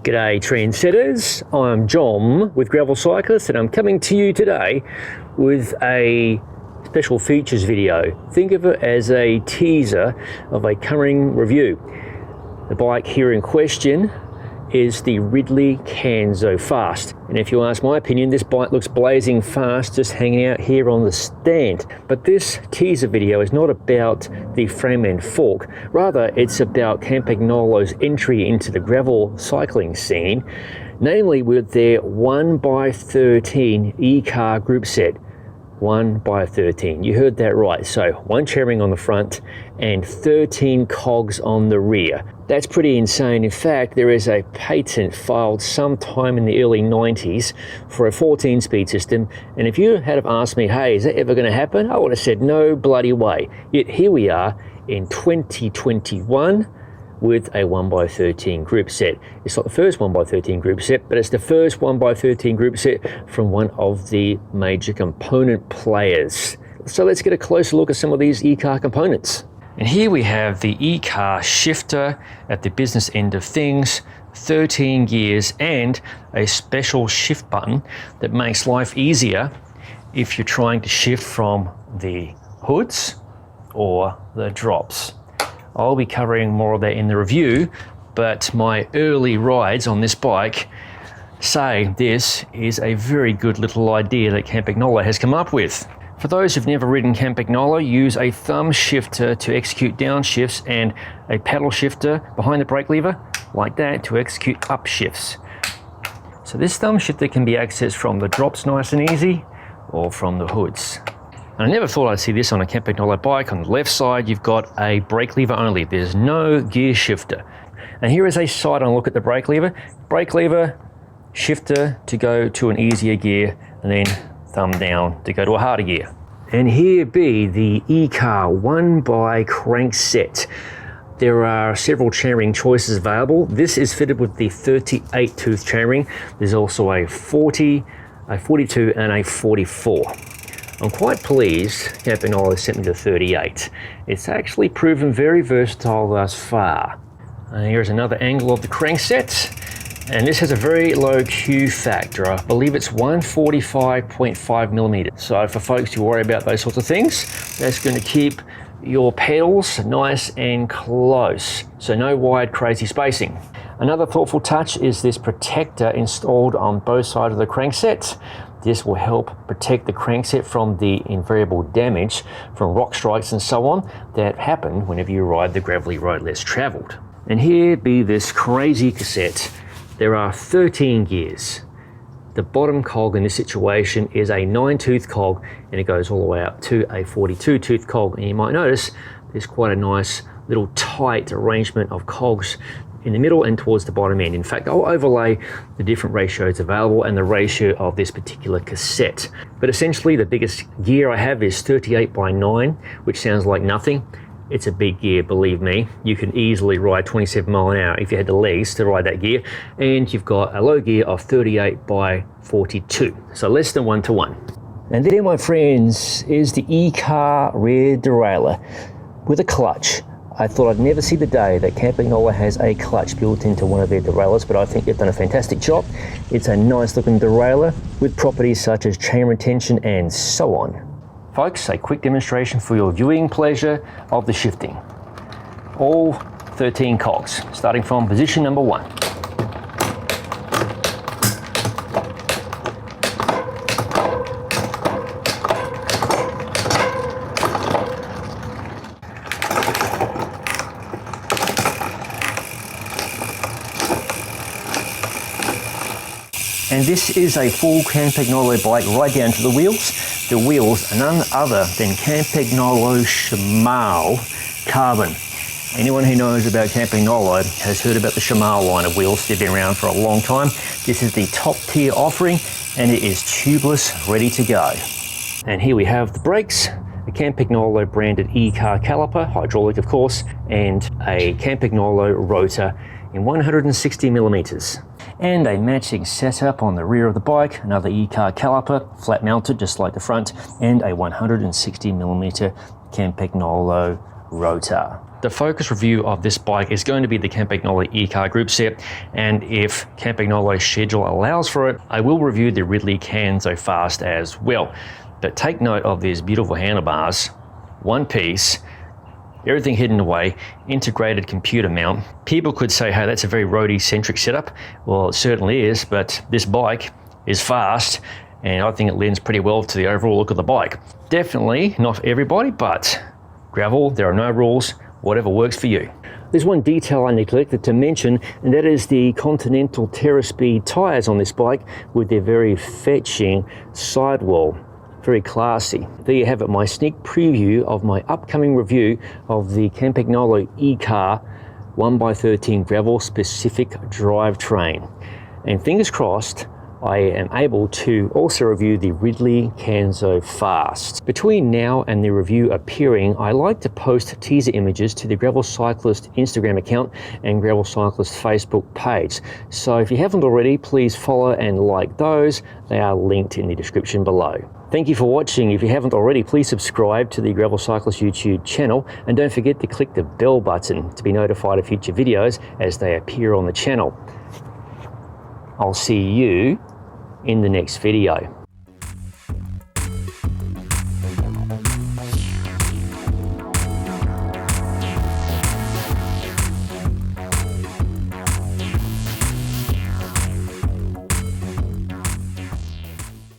G'day trendsetters, I'm John with Gravel Cyclist and I'm coming to you today with a special features video. Think of it as a teaser of a coming review. The bike here in question is the Ridley Kanzo Fast. And if you ask my opinion, this bike looks blazing fast just hanging out here on the stand. But this teaser video is not about the frame and fork. Rather, it's about Campagnolo's entry into the gravel cycling scene, namely with their 1x13 Ekar group set. 1x13, you heard that right. So one chairing on the front and 13 cogs on the rear. That's pretty insane. In fact, there is a patent filed sometime in the early 90s for a 14-speed system. And if you had have asked me, hey, is that ever going to happen? I would have said no bloody way. Yet here we are in 2021 with a 1x13 group set. It's not the first 1x13 group set, but it's the first 1x13 group set from one of the major component players. So let's get a closer look at some of these Ekar components. And here we have the Ekar shifter at the business end of things, 13 gears and a special shift button that makes life easier if you're trying to shift from the hoods or the drops. I'll be covering more of that in the review, but my early rides on this bike say this is a very good little idea that Campagnolo has come up with. For those who've never ridden Campagnolo, use a thumb shifter to execute downshifts and a paddle shifter behind the brake lever, like that, to execute upshifts. So this thumb shifter can be accessed from the drops nice and easy, or from the hoods. I never thought I'd see this on a Campagnolo bike. On the left side, you've got a brake lever only. There's no gear shifter. And here is a side-on look at the brake lever, shifter to go to an easier gear, and then thumb down to go to a harder gear. And here be the Ekar 1x Crankset. There are several chairing choices available. This is fitted with the 38 tooth chairing. There's also a 40, a 42, and a 44. I'm quite pleased Campagnolo sent me the 38. It's actually proven very versatile thus far. And here's another angle of the crankset. And this has a very low Q factor. I believe it's 145.5 millimeters. So for folks who worry about those sorts of things, that's going to keep your pedals nice and close. So no wide crazy spacing. Another thoughtful touch is this protector installed on both sides of the crankset. This will help protect the crankset from the invariable damage from rock strikes and so on that happen whenever you ride the gravelly road less traveled. And here be this crazy cassette. There are 13 gears. The bottom cog in this situation is a 9-tooth cog and it goes all the way up to a 42-tooth cog. And you might notice there's quite a nice little tight arrangement of cogs in the middle and towards the bottom end. In fact, I'll overlay the different ratios available and the ratio of this particular cassette. But essentially the biggest gear I have is 38x9, which sounds like nothing. It's a big gear, believe me. You can easily ride 27 miles an hour if you had the legs to ride that gear. And you've got a low gear of 38x42, so less than 1-to-1. And then, my friends, is the Ekar rear derailleur with a clutch. I thought I'd never see the day that Campagnolo has a clutch built into one of their derailleurs, but I think they've done a fantastic job. It's a nice looking derailleur with properties such as chain retention and so on. Folks, a quick demonstration for your viewing pleasure of the shifting. All 13 cogs, starting from position number 1. And this is a full Campagnolo bike right down to the wheels. The wheels are none other than Campagnolo Shimano Carbon. Anyone who knows about Campagnolo has heard about the Shimano line of wheels. They've been around for a long time. This is the top tier offering and it is tubeless, ready to go. And here we have the brakes, a Campagnolo branded Ekar caliper, hydraulic of course, and a Campagnolo rotor in 160 millimeters. And a matching setup on the rear of the bike, another Ekar caliper, flat mounted just like the front, and a 160 millimeter Campagnolo rotor. The focus review of this bike is going to be the Campagnolo Ekar group set, and if Campagnolo's schedule allows for it, I will review the Ridley Kanzo Fast as well. But take note of these beautiful handlebars, one piece, everything hidden away, integrated computer mount. People could say, hey, that's a very roadie-centric setup. Well, it certainly is, but this bike is fast, and I think it lends pretty well to the overall look of the bike. Definitely not everybody, but gravel, there are no rules, whatever works for you. There's one detail I neglected to mention, and that is the Continental Terra Speed tyres on this bike with their very fetching sidewall. Very classy. There you have it, my sneak preview of my upcoming review of the Campagnolo Ekar 1x13 gravel specific drivetrain. And fingers crossed, I am able to also review the Ridley Kanzo Fast. Between now and the review appearing, I like to post teaser images to the Gravel Cyclist Instagram account and Gravel Cyclist Facebook page. So if you haven't already, please follow and like those. They are linked in the description below. Thank you for watching. If you haven't already, please subscribe to the Gravel Cyclist YouTube channel, and don't forget to click the bell button to be notified of future videos as they appear on the channel. I'll see you in the next video.